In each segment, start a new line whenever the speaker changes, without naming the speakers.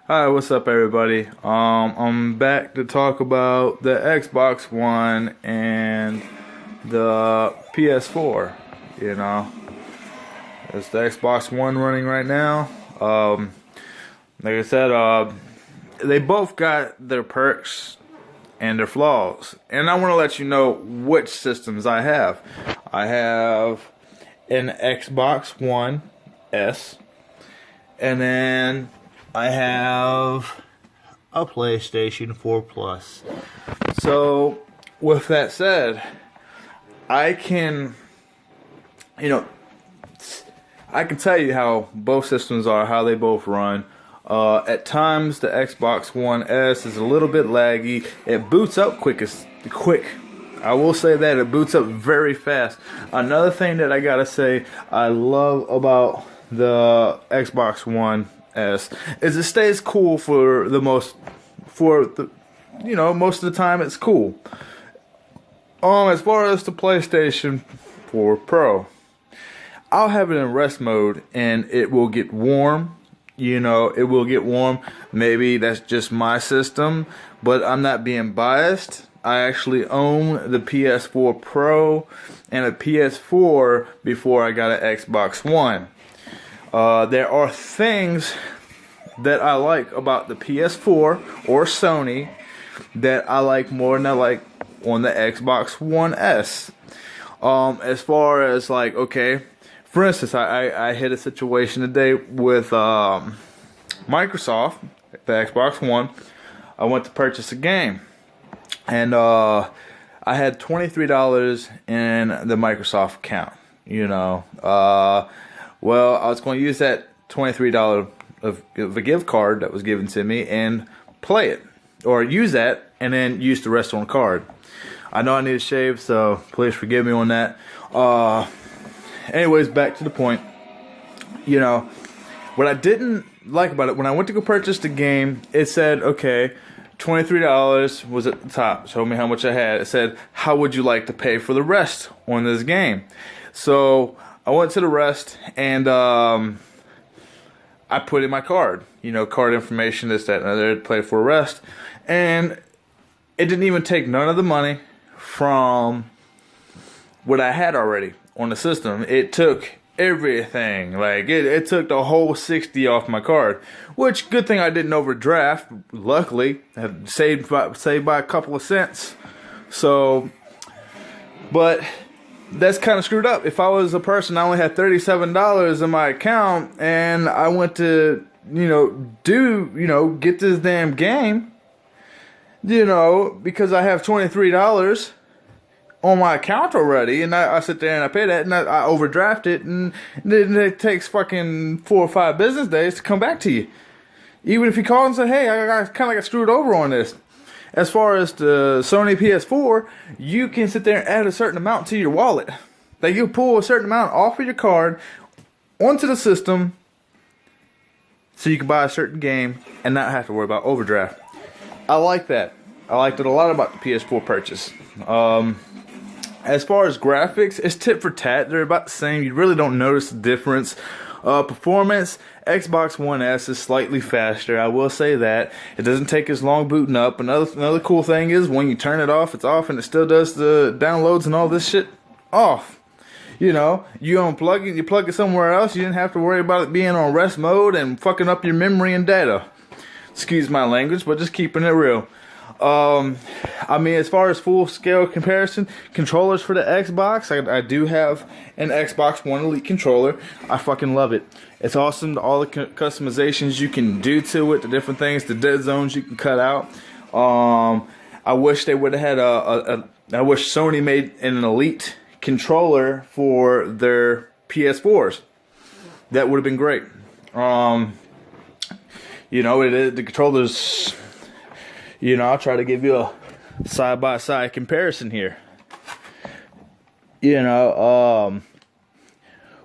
Hi, what's up, everybody? I'm back to talk about the Xbox One and the PS4. You know, it's the Xbox One running right now. Like I said, they both got their perks and their flaws, and I want to let you know which systems I have. I have an Xbox One S, and then I have a PlayStation 4 Plus. So, with that said, I can tell you how both systems are, how they both run. At times, the Xbox One S is a little bit laggy. It boots up quick. I will say that it boots up very fast. Another thing that I gotta say I love about the Xbox One S is it stays cool most of the time. It's cool. As far as the PlayStation 4 Pro, I'll have it in rest mode and it will get warm. It will get warm. Maybe that's just my system, but I'm not being biased. I actually own the PS4 Pro and a PS4 before I got an Xbox One. There are things that I like about the PS4 or Sony that I like more than I like on the Xbox One S. As far as for instance, I hit a situation today with Microsoft, the Xbox One. I went to purchase a game, and I had $23 in the Microsoft account. Well, I was going to use that $23 of a gift card that was given to me and play it, or use that and then use the rest on the card. I know I need a shave, so please forgive me on that. Anyways, back to the point. What I didn't like about it, when I went to go purchase the game, it said, okay, $23 was at the top. Showed me how much I had. It said, how would you like to pay for the rest on this game? So I went to the rest, and I put in my card. Card information, this, that, and other, play for rest. And it didn't even take none of the money from what I had already on the system. It took everything. It took the whole 60 off my card. Which, good thing I didn't overdraft. Luckily, I had saved by a couple of cents. So, but that's kind of screwed up. If I was a person, I only had $37 in my account, and I went to, get this damn game, because I have $23 on my account already, and I sit there and I pay that, and I overdraft it, and then it takes fucking 4 or 5 business days to come back to you. Even if you call and say, hey, I kind of got screwed over on this. As far as the Sony PS4, you can sit there and add a certain amount to your wallet. You pull a certain amount off of your card onto the system so you can buy a certain game and not have to worry about overdraft. I like that. I liked it a lot about the PS4 purchase. As far as graphics, it's tit for tat. They're about the same. You really don't notice the difference. Performance, Xbox One S is slightly faster. I will say that. It doesn't take as long booting up. Another cool thing is when you turn it off, it's off, and it still does the downloads and all this shit off. You unplug it, you plug it somewhere else. You didn't have to worry about it being on rest mode and fucking up your memory and data. Excuse my language, but just keeping it real. As far as full scale comparison, controllers for the Xbox, I do have an Xbox One Elite controller. I fucking love it. It's awesome, all the customizations you can do to it, the different things, the dead zones you can cut out. I wish they would have had I wish Sony made an Elite controller for their PS4s. That would have been great. The controllers. I'll try to give you a side-by-side comparison here.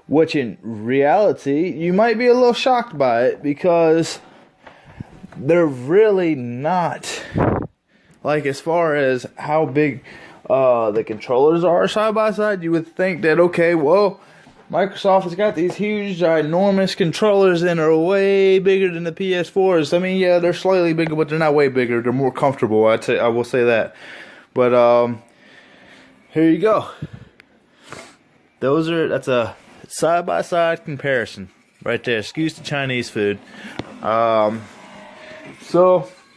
Which in reality, you might be a little shocked by it because they're really not. As far as how big the controllers are side by side, you would think that, okay, well, Microsoft has got these huge, ginormous controllers and are way bigger than the PS4s. I mean, yeah, they're slightly bigger, but they're not way bigger. They're more comfortable. I will say that. But here you go. That's a side-by-side comparison right there. Excuse the Chinese food. So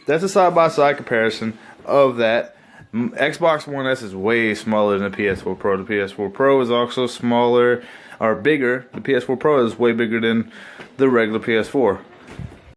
that's a side-by-side comparison of that. Xbox One S is way smaller than the PS4 Pro. The PS4 Pro is also smaller or bigger. The PS4 Pro is way bigger than the regular PS4.